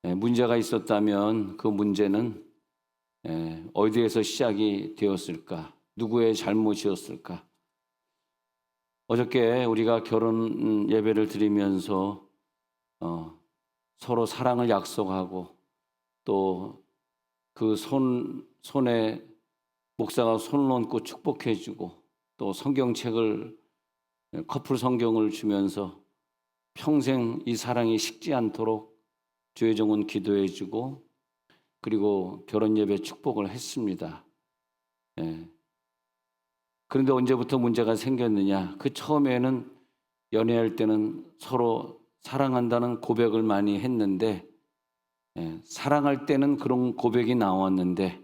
문제가 있었다면 그 문제는 어디에서 시작이 되었을까? 누구의 잘못이었을까? 어저께 우리가 결혼 예배를 드리면서 서로 사랑을 약속하고 또 그 손에 목사가 손을 얹고 축복해주고 또 성경책을 커플 성경을 주면서 평생 이 사랑이 식지 않도록 주의 종은 기도해주고 그리고 결혼 예배 축복을 했습니다. 그런데 언제부터 문제가 생겼느냐? 그 처음에는 연애할 때는 서로 사랑한다는 고백을 많이 했는데 사랑할 때는 그런 고백이 나왔는데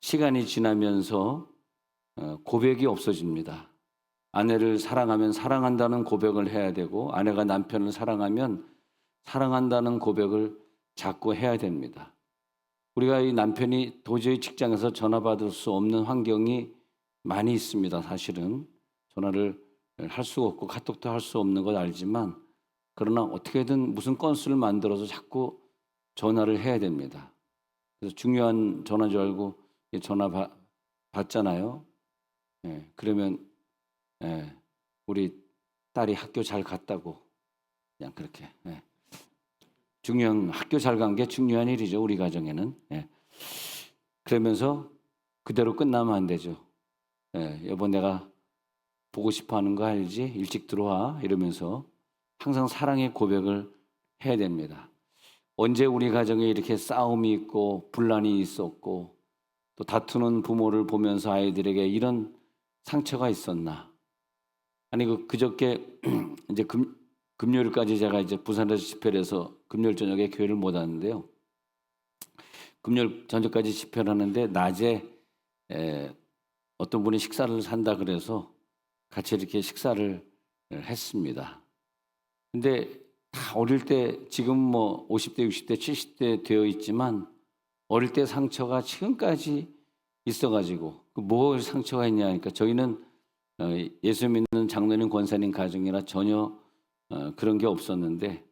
시간이 지나면서 고백이 없어집니다. 아내를 사랑하면 사랑한다는 고백을 해야 되고 아내가 남편을 사랑하면 사랑한다는 고백을 자꾸 해야 됩니다. 우리가 이 남편이 도저히 직장에서 전화 받을 수 없는 환경이 많이 있습니다. 사실은 전화를 할 수가 없고 카톡도 할 수 없는 걸 알지만 그러나 어떻게든 무슨 건수를 만들어서 자꾸 전화를 해야 됩니다. 그래서 중요한 전화인 줄 알고 전화 받잖아요. 그러면 우리 딸이 학교 잘 갔다고 그냥 그렇게 중요한 학교 잘 간 게 중요한 일이죠. 우리 가정에는. 그러면서 그대로 끝나면 안 되죠. 여보 내가 보고 싶어 하는 거 알지? 일찍 들어와 이러면서 항상 사랑의 고백을 해야 됩니다. 언제 우리 가정에 이렇게 싸움이 있고 분란이 있었고 또 다투는 부모를 보면서 아이들에게 이런 상처가 있었나? 아니 그저께 이제 금요일까지 제가 이제 부산에서 집회를 해서 금요일 저녁에 교회를 못 왔는데요. 금요일 저녁까지 집회를 하는데 낮에 어떤 분이 식사를 산다 그래서 같이 이렇게 식사를 했습니다. 근데 다 어릴 때 지금 뭐 50대, 60대, 70대 되어 있지만 어릴 때 상처가 지금까지 있어가지고 뭐 상처가 있냐 하니까 저희는 예수 믿는 장로님 권사님 가정이라 전혀 그런 게 없었는데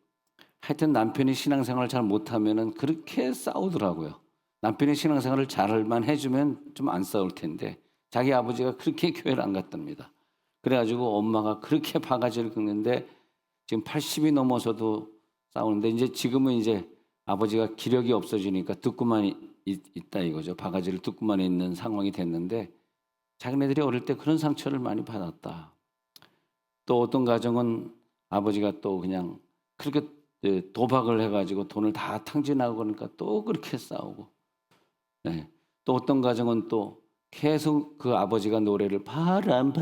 하여튼 남편이 신앙생활을 잘 못하면은 그렇게 싸우더라고요. 남편이 신앙생활을 잘만 해주면 좀 안 싸울 텐데 자기 아버지가 그렇게 교회를 안 갔답니다. 그래가지고 엄마가 그렇게 바가지를 긁는데 지금 80이 넘어서도 싸우는데 이제 지금은 이제 아버지가 기력이 없어지니까 듣고만 있다 이거죠. 바가지를 듣고만 있는 상황이 됐는데 자기네들이 어릴 때 그런 상처를 많이 받았다. 또 어떤 가정은 아버지가 또 그냥 그렇게 도박을 해가지고 돈을 다 탕진하고 그러니까 또 그렇게 싸우고 또 어떤 가정은 또 계속 그 아버지가 노래를 바람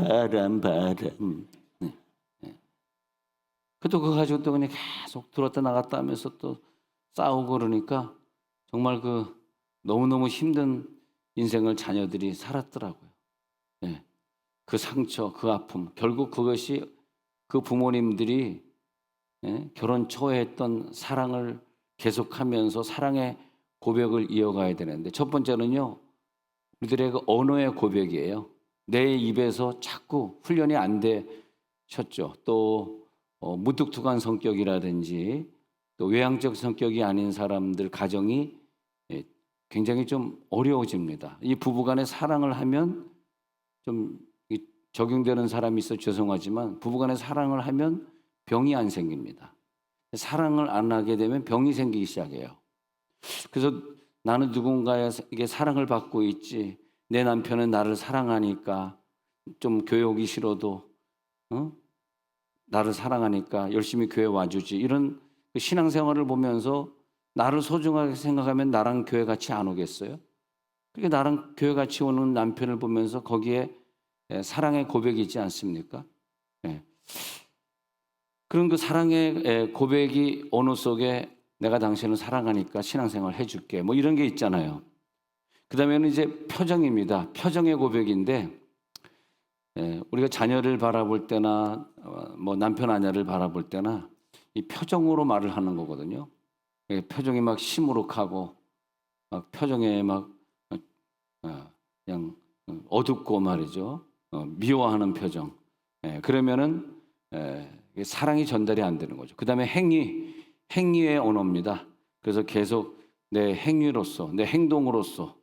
그것도 그거 가지고 또 그냥 계속 들었다 나갔다 하면서 또 싸우고 그러니까 정말 그 너무너무 힘든 인생을 자녀들이 살았더라고요. 그 상처, 그 아픔, 결국 그것이 그 부모님들이 결혼 초에 했던 사랑을 계속하면서 사랑의 고백을 이어가야 되는데 첫 번째는요. 우리들의 그 언어의 고백이에요. 내 입에서 자꾸 훈련이 안 되셨죠. 또 무뚝뚝한 성격이라든지 또 외향적 성격이 아닌 사람들 가정이 굉장히 좀 어려워집니다. 이 부부간에 사랑을 하면 좀 적용되는 사람이 있어 죄송하지만 부부간에 사랑을 하면 병이 안 생깁니다. 사랑을 안 하게 되면 병이 생기기 시작해요. 그래서 나는 누군가에게 사랑을 받고 있지 내 남편은 나를 사랑하니까 좀 교회 오기 싫어도 나를 사랑하니까 열심히 교회 와주지 이런 신앙생활을 보면서 나를 소중하게 생각하면 나랑 교회 같이 안 오겠어요? 그렇게 나랑 교회 같이 오는 남편을 보면서 거기에 사랑의 고백이 있지 않습니까? 그런 그 사랑의 고백이 언어 속에 내가 당신을 사랑하니까 신앙생활 해줄게 뭐 이런 게 있잖아요. 그 다음에는 이제 표정입니다. 표정의 고백인데 우리가 자녀를 바라볼 때나 뭐 남편 아내를 바라볼 때나 이 표정으로 말을 하는 거거든요. 표정이 막 시무룩하고 막 표정에 막 그냥 어둡고 말이죠. 미워하는 표정. 그러면은 사랑이 전달이 안 되는 거죠. 그 다음에 행위의 언어입니다. 그래서 계속 내 행위로서, 내 행동으로서,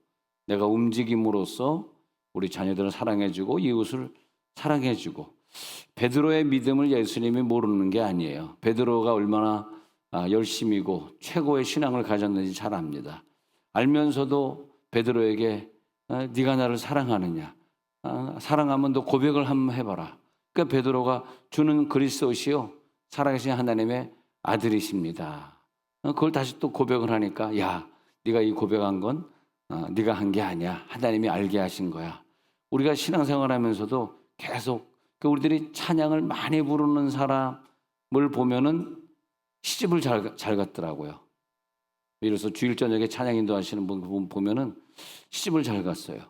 내가 움직임으로써 우리 자녀들을 사랑해주고 이웃을 사랑해주고. 베드로의 믿음을 예수님이 모르는 게 아니에요. 베드로가 얼마나 열심이고 최고의 신앙을 가졌는지 잘 압니다. 알면서도 베드로에게 네가 나를 사랑하느냐, 사랑하면 너 고백을 한번 해봐라. 그러니까 베드로가 주는 그리스도시요 살아계신 하나님의 아들이십니다. 그걸 다시 또 고백을 하니까 야, 네가 이 고백한 건 네가 한 게 아니야. 하나님이 알게 하신 거야. 우리가 신앙생활하면서도 계속 우리들이 찬양을 많이 부르는 사람을 보면은 시집을 잘 갔더라고요. 예를 들어서 주일 저녁에 찬양 인도하시는 분 보면은 시집을 잘 갔어요.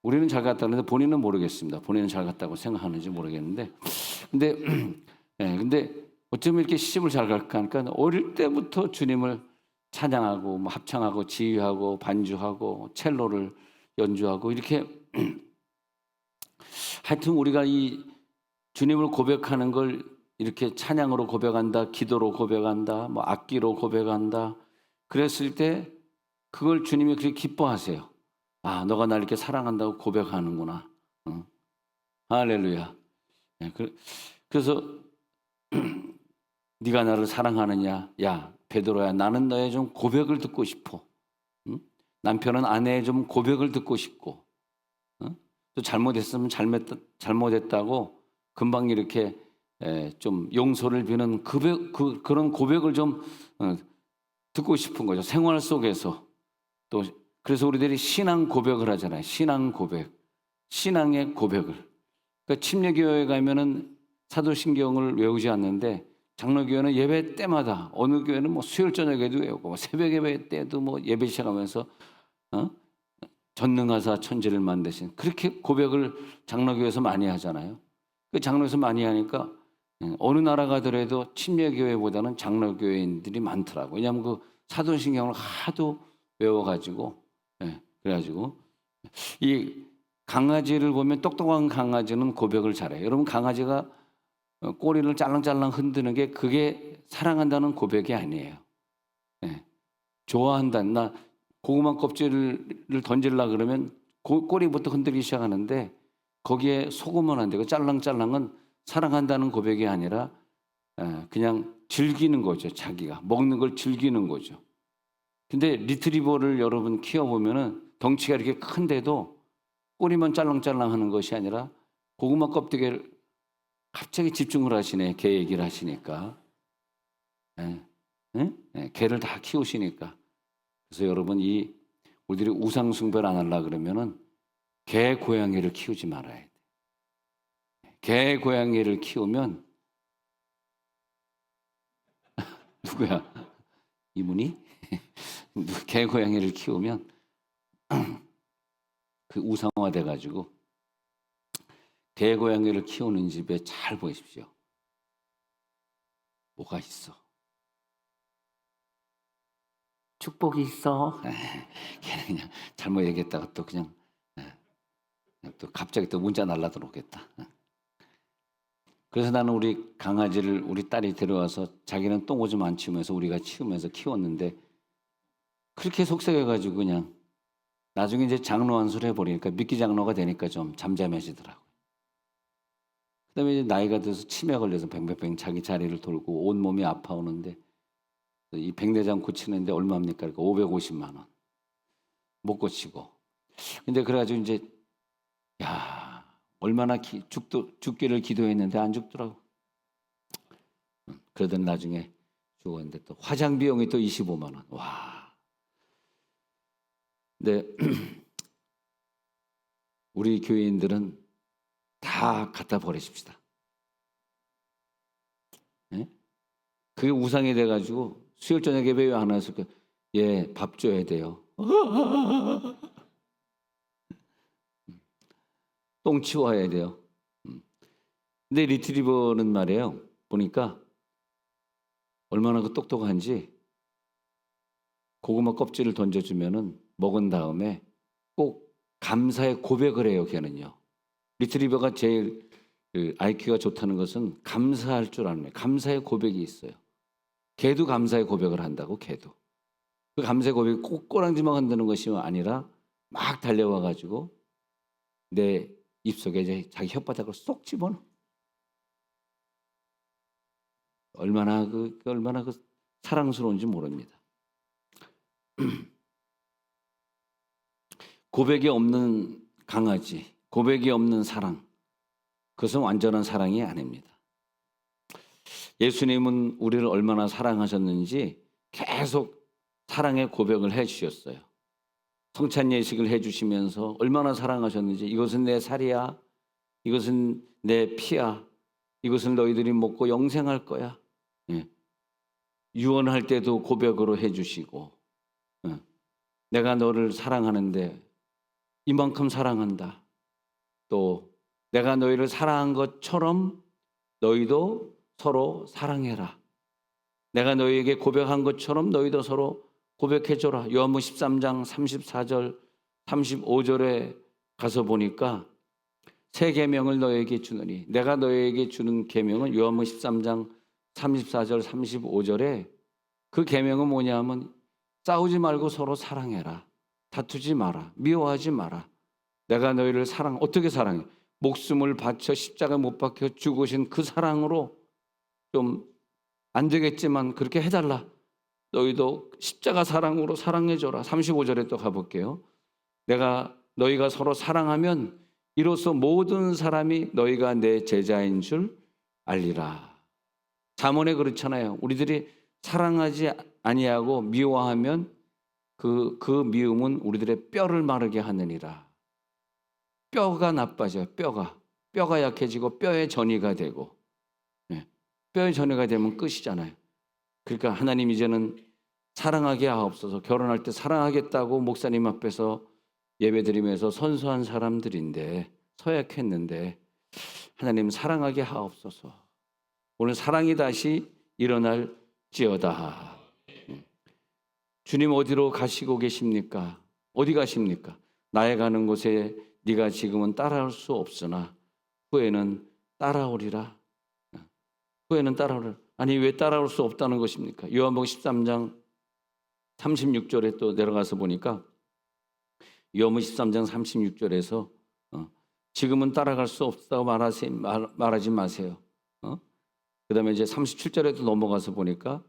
우리는 잘 갔다는데 본인은 모르겠습니다. 본인은 잘 갔다고 생각하는지 모르겠는데, 근데 근데 어쩌면 이렇게 시집을 잘 갈까 하니까 어릴 때부터 주님을 찬양하고 뭐 합창하고 지휘하고 반주하고 첼로를 연주하고 이렇게 하여튼 우리가 이 주님을 고백하는 걸 이렇게 찬양으로 고백한다, 기도로 고백한다, 뭐 악기로 고백한다. 그랬을 때 그걸 주님이 그렇게 기뻐하세요. 아, 너가 날 이렇게 사랑한다고 고백하는구나. 할렐루야. 그래서 네가 나를 사랑하느냐? 야, 베드로야, 나는 너의 좀 고백을 듣고 싶어. 남편은 아내의 좀 고백을 듣고 싶고, 또 잘못했으면 잘못했다고 금방 이렇게 좀 용서를 비는 그런 고백을 좀 듣고 싶은 거죠. 생활 속에서. 또 그래서 우리들이 신앙 고백을 하잖아요. 신앙 고백, 신앙의 고백을. 그러니까 침례교회에 가면은 사도신경을 외우지 않는데 장로교회는 예배 때마다 어느 교회는 뭐 수요일 저녁에도 외우고 새벽 예배 때도 뭐 예배 시작하면서 전능하사 천지를 만드신 그렇게 고백을 장로교회에서 많이 하잖아요. 그 장로에서 많이 하니까 어느 나라 가더라도 침례교회보다는 장로교회인들이 많더라고요. 왜냐하면 그 사도신경을 하도 외워가지고 그래가지고 이 강아지를 보면 똑똑한 강아지는 고백을 잘해요. 여러분 강아지가 꼬리를 짤랑짤랑 흔드는 게 그게 사랑한다는 고백이 아니에요. 좋아한다. 나 고구마 껍질을 던질라 그러면 꼬리부터 흔들기 시작하는데 거기에 속으면 안 되고 짤랑짤랑은 사랑한다는 고백이 아니라 그냥 즐기는 거죠. 자기가 먹는 걸 즐기는 거죠. 근데 리트리버를 여러분 키워보면은 덩치가 이렇게 큰데도 꼬리만 짤랑짤랑 하는 것이 아니라 고구마 껍데기를 갑자기 집중을 하시네. 개 얘기를 하시니까. 개를 다 키우시니까. 그래서 여러분 우리들이 우상 숭배를 안 하려고 그러면은 개 고양이를 키우지 말아야 돼. 개 고양이를 키우면 누구야? 이문이? 개 고양이를 키우면 그 우상화 돼가지고 개 고양이를 키우는 집에 잘 보십시오. 뭐가 있어? 축복이 있어. 걔는 그냥 잘못 얘기했다가 또 그냥 또 갑자기 또 문자 날라 들어오겠다. 그래서 나는 우리 강아지를 우리 딸이 데려와서 자기는 똥 오줌 안 치우면서 우리가 치우면서 키웠는데 그렇게 속삭여가지고 그냥 나중에 이제 장로 안수를 해버리니까 미끼 장로가 되니까 좀 잠잠해지더라고요. 그다음에 이제 나이가 들어서 치매 걸려서 뱅뱅뱅 자기 자리를 돌고 온몸이 아파오는데 이 백내장 고치는데 얼마입니까? 그러니까 550만 원. 못 고치고. 근데 그래가지고 이제 야 얼마나 죽기를 기도했는데 안 죽더라고. 그러던 나중에 죽었는데 또 화장 비용이 또 25만 원. 와. 근데 우리 교인들은 다 갖다 버리십시다. 그게 우상이 돼가지고 수요일 저녁 예배 하나 해서 밥 줘야 돼요. 똥 치워야 돼요. 근데 리트리버는 말이에요. 보니까 얼마나 그 똑똑한지 고구마 껍질을 던져주면은 먹은 다음에 꼭 감사의 고백을 해요. 걔는요. 리트리버가 제일 IQ가 좋다는 것은 감사할 줄 아는 거예요. 감사의 고백이 있어요. 개도 감사의 고백을 한다고 개도. 그 감사 고백이 꼭 꼬랑지만 흔드는 것이 아니라 막 달려와 가지고 내 입속에 이제 자기 혓바닥을 쏙 집어넣어. 얼마나 얼마나 사랑스러운지 모릅니다. 고백이 없는 강아지, 고백이 없는 사랑, 그것은 완전한 사랑이 아닙니다. 예수님은 우리를 얼마나 사랑하셨는지 계속 사랑의 고백을 해 주셨어요. 성찬 예식을 해 주시면서 얼마나 사랑하셨는지, 이것은 내 살이야, 이것은 내 피야, 이것은 너희들이 먹고 영생할 거야. 예. 유언할 때도 고백으로 해 주시고, 예. 내가 너를 사랑하는데 이만큼 사랑한다. 또 내가 너희를 사랑한 것처럼 너희도 서로 사랑해라. 내가 너희에게 고백한 것처럼 너희도 서로 고백해줘라. 요한복음 13장 34절 35절에 가서 보니까 새 계명을 너희에게 주노니, 내가 너희에게 주는 계명은 요한복음 13장 34절 35절에 그 계명은 뭐냐 하면 싸우지 말고 서로 사랑해라. 다투지 마라. 미워하지 마라. 내가 너희를 어떻게 사랑해? 목숨을 바쳐 십자가에 못 박혀 죽으신 그 사랑으로, 좀 안 되겠지만 그렇게 해달라. 너희도 십자가 사랑으로 사랑해줘라. 35절에 또 가볼게요. 너희가 서로 사랑하면 이로써 모든 사람이 너희가 내 제자인 줄 알리라. 잠언에 그렇잖아요. 우리들이 사랑하지 아니하고 미워하면 그 미움은 우리들의 뼈를 마르게 하느니라. 뼈가 나빠져요. 뼈가 약해지고 뼈의 전이가 되고, 뼈의 전이가 되면 끝이잖아요. 그러니까 하나님 이제는 사랑하게 하옵소서. 결혼할 때 사랑하겠다고 목사님 앞에서 예배드리면서 선서한 사람들인데, 서약했는데, 하나님 사랑하게 하옵소서. 오늘 사랑이 다시 일어날지어다. 주님 어디로 가시고 계십니까? 어디 가십니까? 나의 가는 곳에 네가 지금은 따라올 수 없으나 후에는 따라오리라. 후에는 따라오리라. 아니, 왜 따라올 수 없다는 것입니까? 요한복음 13장 36절에 또 내려가서 보니까 요한복음 13장 36절에서 지금은 따라갈 수 없다고 말하지 마세요. 그 다음에 이제 37절에도 넘어가서 보니까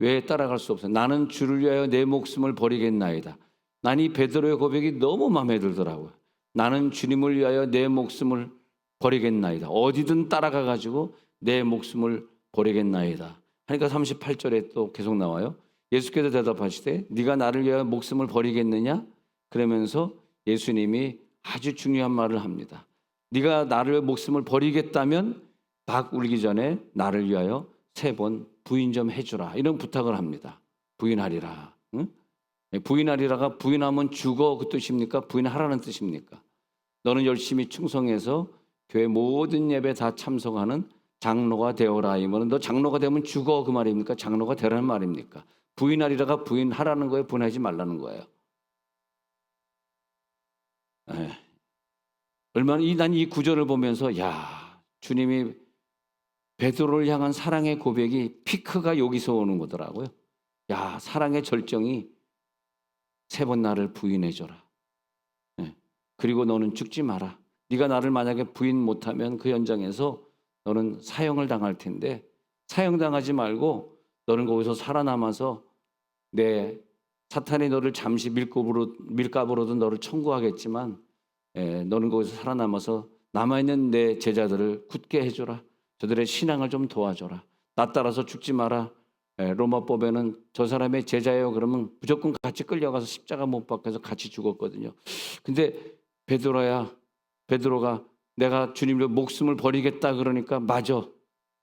왜 따라갈 수 없어요? 나는 주를 위하여 내 목숨을 버리겠나이다. 난 이 베드로의 고백이 너무 마음에 들더라고요. 나는 주님을 위하여 내 목숨을 버리겠나이다. 어디든 따라가 가지고 내 목숨을 버리겠나이다. 그러니까 38절에 또 계속 나와요. 예수께서 대답하시되 네가 나를 위하여 목숨을 버리겠느냐? 그러면서 예수님이 아주 중요한 말을 합니다. 네가 나를 목숨을 버리겠다면 닭 울기 전에 나를 위하여 3번 부인 좀 해주라. 이런 부탁을 합니다. 부인하리라. 응? 부인하리라가 부인하면 죽어 그 뜻입니까? 부인하라는 뜻입니까? 너는 열심히 충성해서 교회 모든 예배 다 참석하는 장로가 되어라. 이거는 너 장로가 되면 죽어 그 말입니까? 장로가 되라는 말입니까? 부인하리라가 부인하라는 거예요? 부인하지 말라는 거예요? 난 이 구절을 보면서 주님이 베드로를 향한 사랑의 고백이 피크가 여기서 오는 거더라고요. 사랑의 절정이 3번 나를 부인해줘라. 그리고 너는 죽지 마라. 네가 나를 만약에 부인 못하면 그 현장에서 너는 사형을 당할 텐데, 사형당하지 말고 너는 거기서 살아남아서 사탄이 너를 잠시 밀값으로든 너를 청구하겠지만 너는 거기서 살아남아서 남아있는 내 제자들을 굳게 해줘라. 저들의 신앙을 좀 도와줘라. 나 따라서 죽지 마라. 로마법에는 저 사람의 제자예요 그러면 무조건 같이 끌려가서 십자가 못 박혀서 같이 죽었거든요. 근데 베드로가 내가 주님의 목숨을 버리겠다 그러니까 맞아.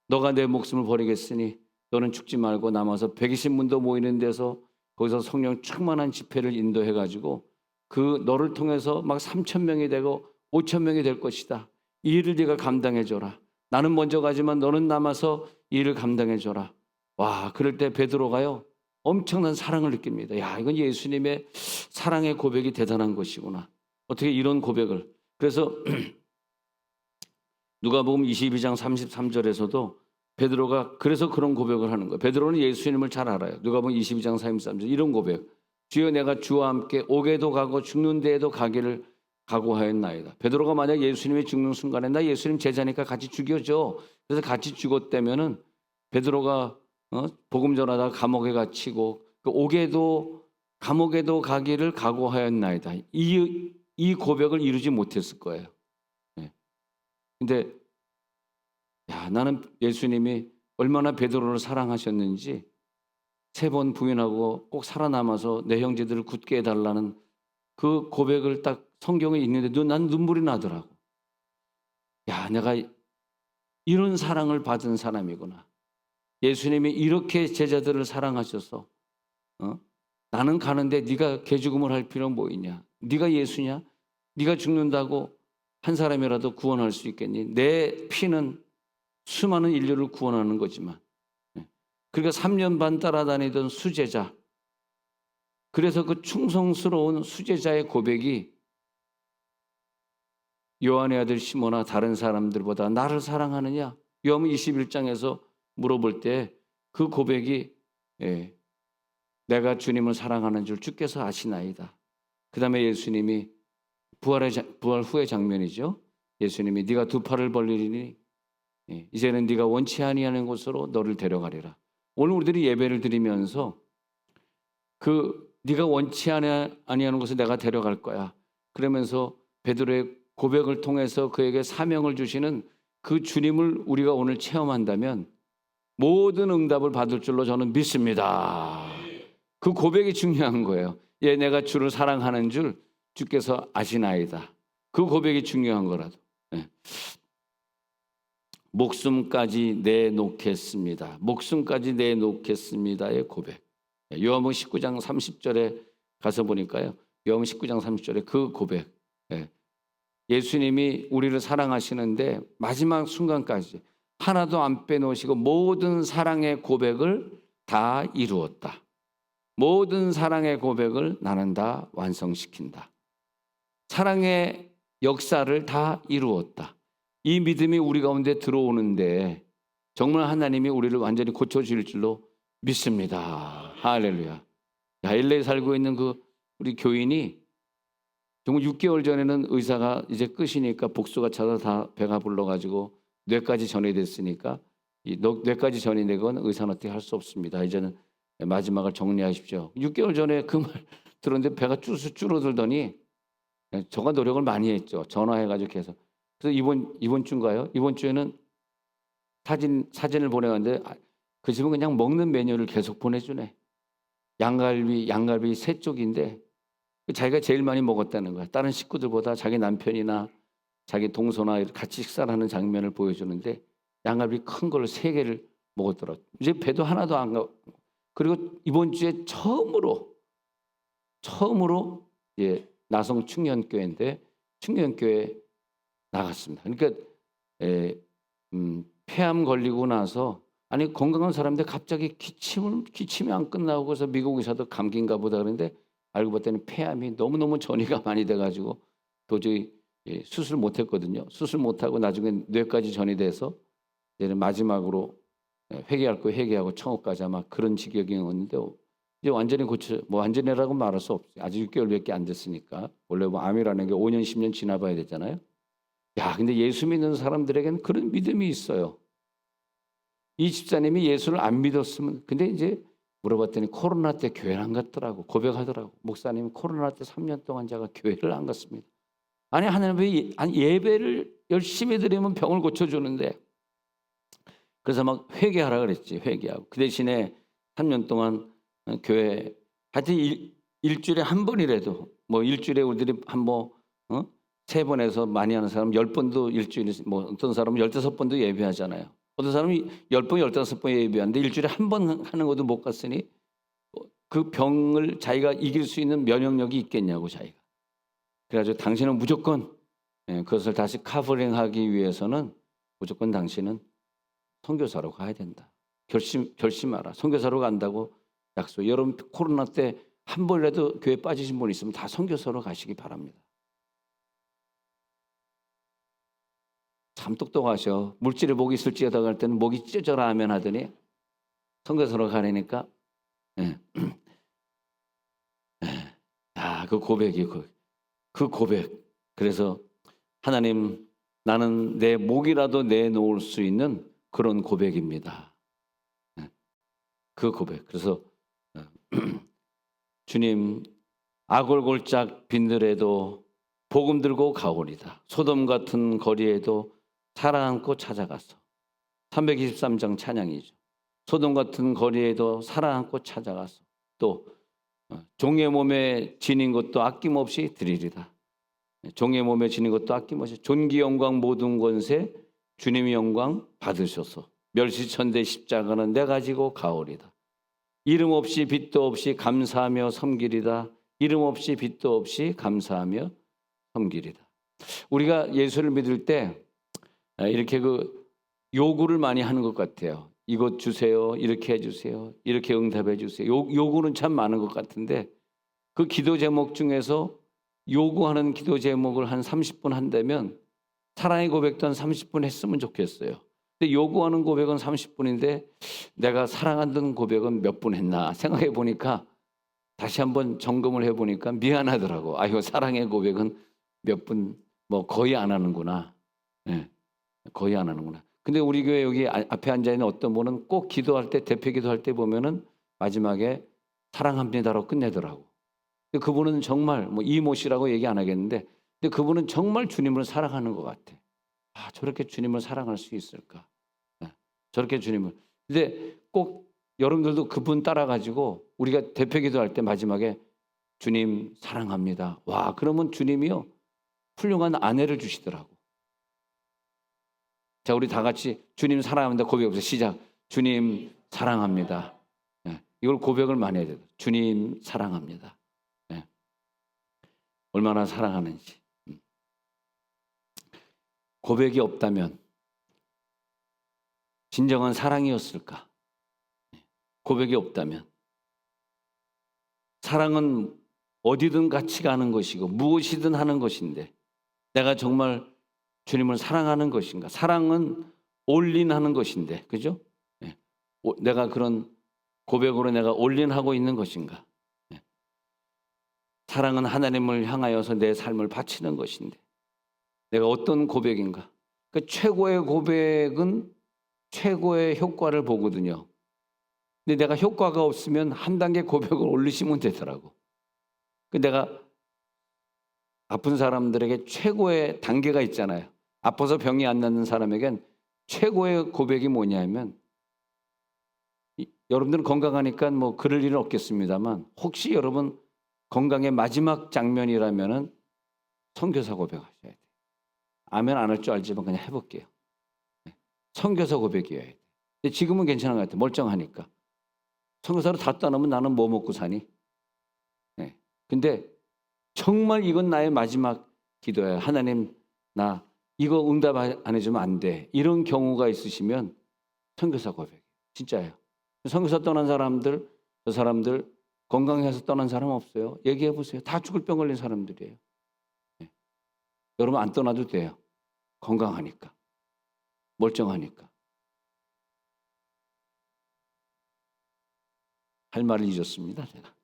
너가 내 목숨을 버리겠으니 너는 죽지 말고 남아서 120문도 모이는 데서 거기서 성령 충만한 집회를 인도해가지고 너를 통해서 막 3,000명이 되고 5,000명이 될 것이다. 이 일을 네가 감당해줘라. 나는 먼저 가지만 너는 남아서 이 일을 감당해줘라. 그럴 때 베드로가요 엄청난 사랑을 느낍니다. 이건 예수님의 사랑의 고백이 대단한 것이구나. 어떻게 이런 고백을. 그래서 누가복음 22장 33절에서도 베드로가 그래서 그런 고백을 하는 거예요. 베드로는 예수님을 잘 알아요. 누가 보면 22장 33절 이런 고백. 주여 내가 주와 함께 옥에도 가고 죽는 데에도 가기를 각오하였나이다. 베드로가 만약 예수님이 죽는 순간에 나 예수님 제자니까 같이 죽여줘. 그래서 같이 죽었다면은 베드로가 복음 전하다가 감옥에 갇히고 그 옥에도 감옥에도 가기를 각오하였나이다. 이 고백을 이루지 못했을 거예요. 네. 근데 나는 예수님이 얼마나 베드로를 사랑하셨는지 3번 부인하고 꼭 살아남아서 내 형제들을 굳게 해달라는 그 고백을 딱 성경에 있는데 난 눈물이 나더라고. 내가 이런 사랑을 받은 사람이구나. 예수님이 이렇게 제자들을 사랑하셔서 나는 가는데 네가 개죽음을 할 필요는 뭐 있냐? 네가 예수냐? 네가 죽는다고 한 사람이라도 구원할 수 있겠니? 내 피는 수많은 인류를 구원하는 거지만. 그러니까 3년 반 따라다니던 수제자. 그래서 그 충성스러운 수제자의 고백이 요한의 아들 시몬아 다른 사람들보다 나를 사랑하느냐? 요한 21장에서 물어볼 때 그 고백이 내가 주님을 사랑하는 줄 주께서 아시나이다. 그 다음에 예수님이 부활 후의 장면이죠. 예수님이 네가 2 팔을 벌리니 이제는 네가 원치 아니하는 곳으로 너를 데려가리라. 오늘 우리들이 예배를 드리면서 네가 원치 아니하는 곳에 내가 데려갈 거야. 그러면서 베드로의 고백을 통해서 그에게 사명을 주시는 그 주님을 우리가 오늘 체험한다면 모든 응답을 받을 줄로 저는 믿습니다. 그 고백이 중요한 거예요. 내가 주를 사랑하는 줄 주께서 아시나이다. 그 고백이 중요한 거라도. 목숨까지 내놓겠습니다. 목숨까지 내놓겠습니다의 고백. 요한복음 19장 30절에 가서 보니까요. 요한복음 19장 30절에 그 고백. 예수님이 우리를 사랑하시는데 마지막 순간까지 하나도 안 빼놓으시고 모든 사랑의 고백을 다 이루었다. 모든 사랑의 고백을 나는 다 완성시킨다. 사랑의 역사를 다 이루었다. 이 믿음이 우리 가운데 들어오는데 정말 하나님이 우리를 완전히 고쳐줄 줄로 믿습니다. 할렐루야. LA에 살고 있는 우리 교인이 정말 6개월 전에는 의사가 이제 끝이니까 복수가 차서 다 배가 불러가지고 뇌까지 전이됐으니까 이 뇌까지 전이 되건 의사는 어떻게 할 수 없습니다. 이제는 마지막을 정리하십시오. 6개월 전에 그 말 들었는데 배가 줄어들더니 저가 노력을 많이 했죠. 전화해가지고 계속. 그래서 이번 주인가요? 이번 주에는 사진을 보내왔는데 그 집은 그냥 먹는 메뉴를 계속 보내주네. 양갈비 3쪽인데 자기가 제일 많이 먹었다는 거야. 다른 식구들보다 자기 남편이나 자기 동서나 같이 식사를 하는 장면을 보여주는데 양갈비 큰 걸로 3개를 먹었더라고. 이제 배도 하나도 안 가. 그리고 이번 주에 처음으로 나성 충년교회인데 충년교회 나갔습니다. 그러니까 폐암 걸리고 나서 건강한 사람인데 갑자기 기침이 안 끝나고 그래서 미국 의사도 감기인가 보다 그랬는데 알고 봤더니 폐암이 너무너무 전이가 많이 돼가지고 도저히 수술 못했거든요. 수술 못하고 나중에 뇌까지 전이 돼서 이제는 마지막으로 회개할 거 회개하고 천국까지 아마 그런 지경이었는데 이제 완전히 완전히라고 말할 수 없어요. 아직 6개월밖에 안 됐으니까. 원래 암이라는 게 5년 10년 지나봐야 되잖아요. 근데 예수 믿는 사람들에게는 그런 믿음이 있어요. 이 집사님이 예수를 안 믿었으면 근데 이제 물어봤더니 코로나 때 교회를 안 갔더라고. 고백하더라고. 목사님 코로나 때 3년 동안 제가 교회를 안 갔습니다. 하나님이 예배를 열심히 드리면 병을 고쳐주는데 그래서 막 회개하라 그랬지. 회개하고 그 대신에 3년 동안 교회 하여튼 일주일에 한 번이라도 일주일에 우리들이 한번 3번에서 많이 하는 사람 10번도 일주일에 어떤 사람은 15번도 예배하잖아요. 어떤 사람이 10번, 15번 예배하는데 일주일에 한 번 하는 것도 못 갔으니 그 병을 자기가 이길 수 있는 면역력이 있겠냐고 자기가. 그래가지고 당신은 무조건 그것을 다시 커버링하기 위해서는 무조건 당신은 선교사로 가야 된다. 결심하라. 선교사로 간다고 약속. 여러분 코로나 때 한 번이라도 교회 빠지신 분 있으면 다 선교사로 가시기 바랍니다. 참 똑똑하셔. 물질에 목이 있을지어다 할 때는 목이 찢어져라 하면 하더니 성교사로 가려니까 예. 그 고백이 그 고백. 그래서 하나님, 나는 내 목이라도 내놓을 수 있는 그런 고백입니다. 그 고백. 그래서 주님, 아골골짝 빈들에도 복음 들고 가오리다. 소돔 같은 거리에도 살아안고 찾아가서. 323장 찬양이죠. 소돔 같은 거리에도 살아안고 찾아가서 또 종의 몸에 지닌 것도 아낌없이 드리리다. 종의 몸에 지닌 것도 아낌없이 존귀 영광 모든 권세 주님의 영광 받으셔서 멸시천대 십자가는 내가 지고 가오리다. 이름 없이 빛도 없이 감사하며 섬기리다. 이름 없이 빛도 없이 감사하며 섬기리다. 우리가 예수를 믿을 때 이렇게 요구를 많이 하는 것 같아요. 이것 주세요. 이렇게 해주세요. 이렇게 응답해 주세요. 요구는 참 많은 것 같은데 그 기도 제목 중에서 요구하는 기도 제목을 한 30분 한다면 사랑의 고백도 한 30분 했으면 좋겠어요. 근데 요구하는 고백은 30분인데 내가 사랑하는 고백은 몇 분 했나 생각해 보니까 다시 한번 점검을 해 보니까 미안하더라고. 아유, 사랑의 고백은 몇 분 거의 안 하는구나. 네, 거의 안 하는구나. 근데 우리 교회 여기 앞에 앉아 있는 어떤 분은 꼭 기도할 때, 대표 기도할 때 보면은 마지막에 사랑합니다로 끝내더라고. 근데 그분은 정말 이모 씨라고 얘기 안 하겠는데, 근데 그분은 정말 주님을 사랑하는 것 같아. 저렇게 주님을 사랑할 수 있을까? 저렇게 주님을. 근데 꼭 여러분들도 그분 따라가지고 우리가 대표 기도할 때 마지막에 주님 사랑합니다. 와, 그러면 주님이요 훌륭한 아내를 주시더라고. 자, 우리 다 같이 주님 사랑합니다 고백해보세요. 시작. 주님 사랑합니다. 이걸 고백을 많이 해야 돼요. 주님 사랑합니다. 얼마나 사랑하는지. 고백이 없다면 진정한 사랑이었을까? 고백이 없다면. 사랑은 어디든 같이 가는 것이고 무엇이든 하는 것인데 내가 정말 주님을 사랑하는 것인가? 사랑은 올인하는 것인데, 그죠? 내가 그런 고백으로 내가 올인하고 있는 것인가? 사랑은 하나님을 향하여서 내 삶을 바치는 것인데 내가 어떤 고백인가? 그 최고의 고백은 최고의 효과를 보거든요. 근데 내가 효과가 없으면 한 단계 고백을 올리시면 되더라고. 내가 아픈 사람들에게 최고의 단계가 있잖아요. 아파서 병이 안 낫는 사람에겐 최고의 고백이 뭐냐면, 여러분들은 건강하니까 그럴 일은 없겠습니다만 혹시 여러분 건강의 마지막 장면이라면은 선교사 고백하셔야 돼요. 아멘 안 할 줄 알지만 그냥 해볼게요. 선교사 고백이어야 돼. 근데 지금은 괜찮은 것 같아요. 멀쩡하니까. 선교사로 다 떠나면 나는 뭐 먹고 사니? 근데 정말 이건 나의 마지막 기도야. 하나님, 나 이거 응답 안 해주면 안 돼. 이런 경우가 있으시면 선교사 고백. 진짜예요. 선교사 떠난 사람들, 저 사람들 건강해서 떠난 사람 없어요. 얘기해 보세요. 다 죽을 병 걸린 사람들이에요. 여러분 안 떠나도 돼요. 건강하니까. 멀쩡하니까. 할 말을 잊었습니다. 제가.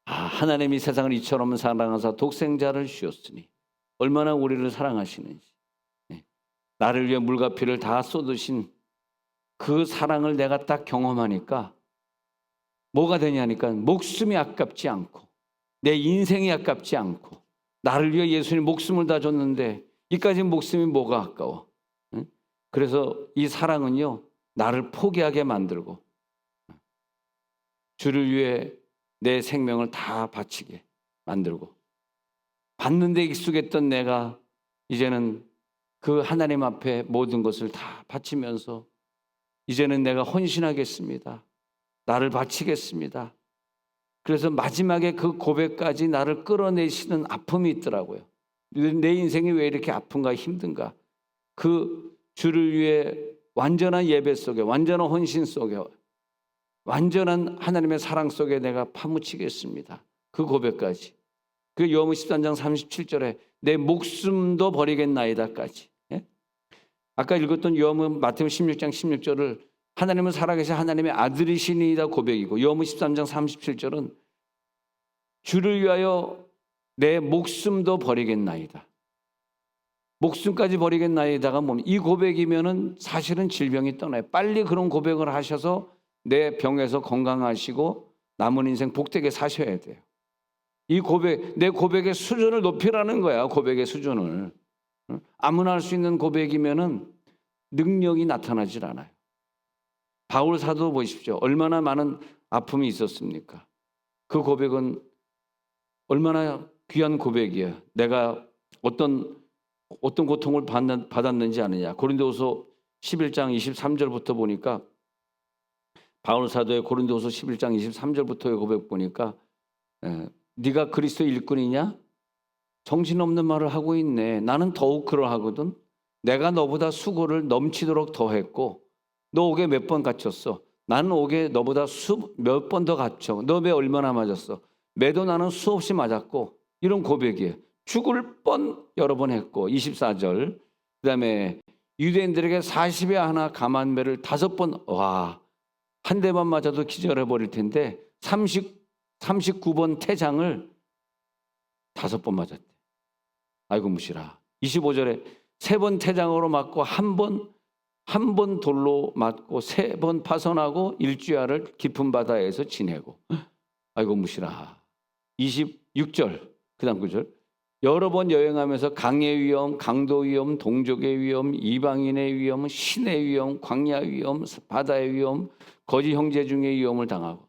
하나님이 세상을 이처럼 사랑하사 독생자를 주셨으니 얼마나 우리를 사랑하시는지. 나를 위해 물과 피를 다 쏟으신 그 사랑을 내가 딱 경험하니까 뭐가 되냐니까 목숨이 아깝지 않고 내 인생이 아깝지 않고 나를 위해 예수님 목숨을 다 줬는데 이까지 목숨이 뭐가 아까워. 그래서 이 사랑은요 나를 포기하게 만들고 주를 위해 내 생명을 다 바치게 만들고 받는 데 익숙했던 내가 이제는 그 하나님 앞에 모든 것을 다 바치면서 이제는 내가 헌신하겠습니다. 나를 바치겠습니다. 그래서 마지막에 그 고백까지 나를 끌어내시는 아픔이 있더라고요. 내 인생이 왜 이렇게 아픈가 힘든가. 그 주를 위해 완전한 예배 속에 완전한 헌신 속에 완전한 하나님의 사랑 속에 내가 파묻히겠습니다. 그 고백까지. 그 요한복음 13장 37절에 내 목숨도 버리겠나이다까지. 아까 읽었던 요한복음 마태복음 16장 16절을 하나님은 살아계신 하나님의 아들이시니이다 고백이고, 요한복음 13장 37절은 주를 위하여 내 목숨도 버리겠나이다. 목숨까지 버리겠나이다가 뭡니까? 이 고백이면은 사실은 질병이 떠나요. 빨리 그런 고백을 하셔서 내 병에서 건강하시고 남은 인생 복되게 사셔야 돼요. 이 고백, 내 고백의 수준을 높이라는 거야. 고백의 수준을. 아무나 할 수 있는 고백이면은 능력이 나타나질 않아요. 바울 사도 보십시오. 얼마나 많은 아픔이 있었습니까? 그 고백은 얼마나 귀한 고백이에요. 내가 어떤 고통을 받았는지 아느냐. 고린도후서 11장 23절부터 보니까, 바울 사도의 고린도후서 11장 23절부터의 고백 보니까, 네가 그리스도의 일꾼이냐? 정신없는 말을 하고 있네. 나는 더욱 그러하거든. 내가 너보다 수고를 넘치도록 더했고 너 옥에 몇 번 갇혔어? 나는 옥에 너보다 몇 번 더 갇혀. 너 매 얼마나 맞았어? 매도 나는 수없이 맞았고. 이런 고백이에요. 죽을 뻔 여러 번 했고. 24절. 그다음에 유대인들에게 40에 하나 감한 매를 5번, 와, 한 대만 맞아도 기절해 버릴 텐데 39번 태장을 5번 맞았대. 아이고 무시라. 25절에 3번 태장으로 맞고 한 번 돌로 맞고 3번 파손하고 일주야를 깊은 바다에서 지내고. 아이고 무시라. 26절 그다음 9절. 여러 번 여행하면서 강의 위험, 강도 위험, 동족의 위험, 이방인의 위험, 신의 위험, 광야 위험, 바다의 위험, 거짓 형제 중의 위험을 당하고.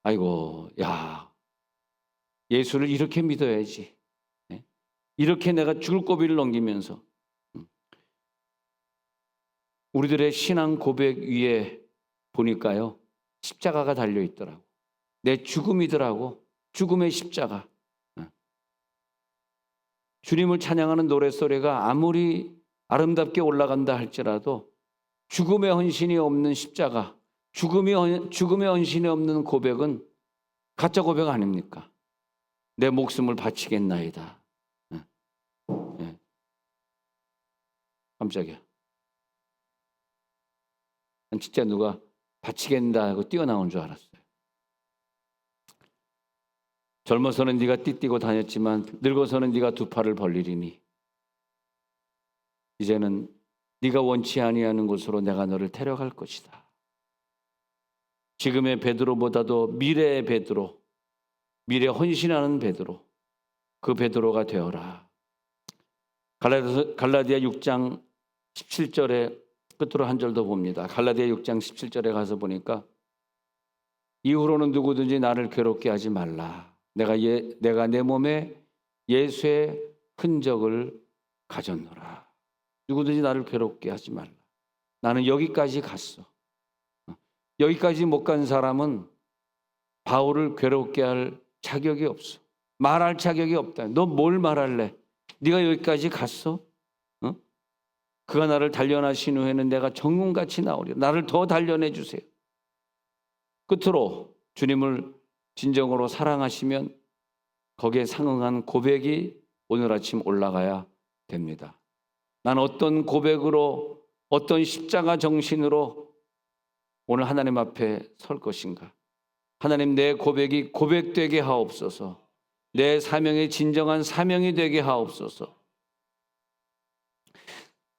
아이고, 야, 예수를 이렇게 믿어야지. 이렇게 내가 죽을 고비를 넘기면서 우리들의 신앙 고백 위에 보니까요, 십자가가 달려 있더라고. 내 죽음이더라고. 죽음의 십자가. 주님을 찬양하는 노랫소리가 아무리 아름답게 올라간다 할지라도 죽음의 헌신이 없는 십자가, 죽음의 헌신이 없는 고백은 가짜 고백 아닙니까? 내 목숨을 바치겠나이다. 깜짝이야. 진짜 누가 바치겠다 하고 뛰어나온 줄 알았어요. 젊어서는 네가 띠띠고 다녔지만 늙어서는 네가 두 팔을 벌리리니 이제는 네가 원치 아니하는 곳으로 내가 너를 데려갈 것이다. 지금의 베드로보다도 미래의 베드로, 미래 헌신하는 베드로, 그 베드로가 되어라. 갈라디아 6장 17절에 끝으로 한 절 더 봅니다. 갈라디아 6장 17절에 가서 보니까 이후로는 누구든지 나를 괴롭게 하지 말라. 내가 내 몸에 예수의 흔적을 가졌노라. 누구든지 나를 괴롭게 하지 말라. 나는 여기까지 갔어. 여기까지 못 간 사람은 바울을 괴롭게 할 자격이 없어. 말할 자격이 없다. 너 뭘 말할래? 네가 여기까지 갔어? 그가 나를 단련하신 후에는 내가 정금같이 나오리라. 나를 더 단련해 주세요. 끝으로 주님을 진정으로 사랑하시면 거기에 상응한 고백이 오늘 아침 올라가야 됩니다. 난 어떤 고백으로, 어떤 십자가 정신으로 오늘 하나님 앞에 설 것인가? 하나님, 내 고백이 고백되게 하옵소서. 내 사명이 진정한 사명이 되게 하옵소서.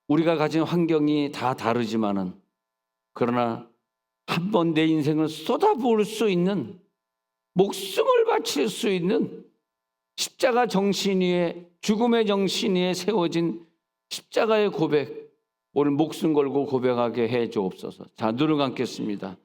우리가 가진 환경이 다 다르지만은, 그러나 한 번 내 인생을 쏟아부을 수 있는, 목숨을 바칠 수 있는 십자가 정신 위에, 죽음의 정신 위에 세워진 십자가의 고백, 오늘 목숨 걸고 고백하게 해 주옵소서. 자, 눈을 감겠습니다.